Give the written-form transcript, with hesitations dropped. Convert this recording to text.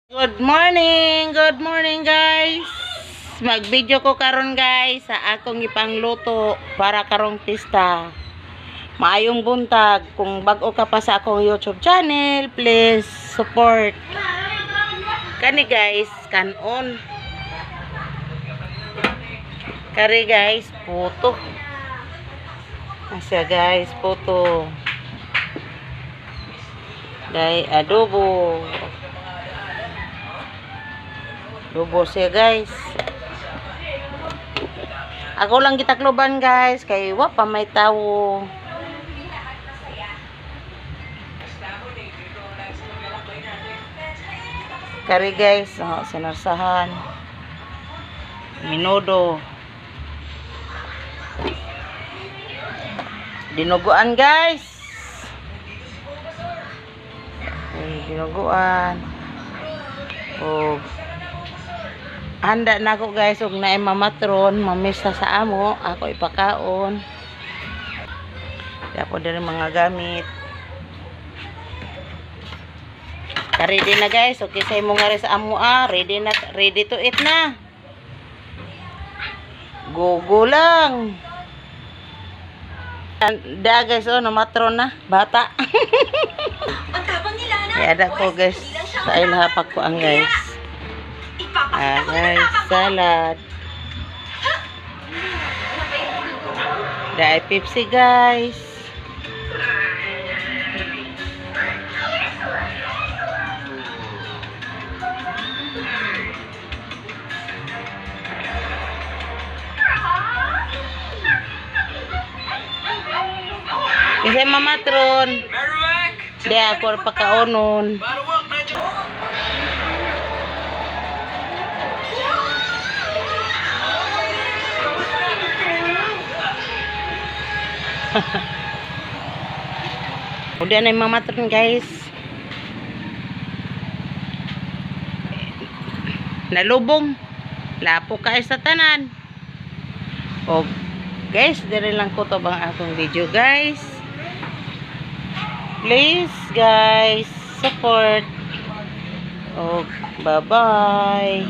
Good morning guys. Mag-video ko karon guys sa akong ipangluto para karong pista. Maayong buntag. Kung bago ka pa sa akong YouTube channel, please support. Kani guys, kanon. Kari guys, puto. Asya guys, puto. Dai adobo. Adobo siya guys. Ako lang gitakloban guys kay wa pa may tawo. Kari guys, sinarsahan. Minudo. Dinuguan guys. Dinuguan. Oh. Handa na ako guys ug naay mamatron, mamisa sa amo, ako ipakaon. Ako diri mga gamit. Ready na guys, okay sa imo nga sa amo ready na, ready to eat na. Go lang. Da guys, namatron na, bata. Ang tapang nila na. Ada ko guys, sa ilahapag ko ang guys. Guys, salad. Dai Pepsi guys. Kasi mamatron. Dia ako pakaonon. Udah na yung mamatron guys. Nalubong. Lapo ka sa tanan. O guys, dire lang ko to bang akong video guys. Please guys, support. O bye bye.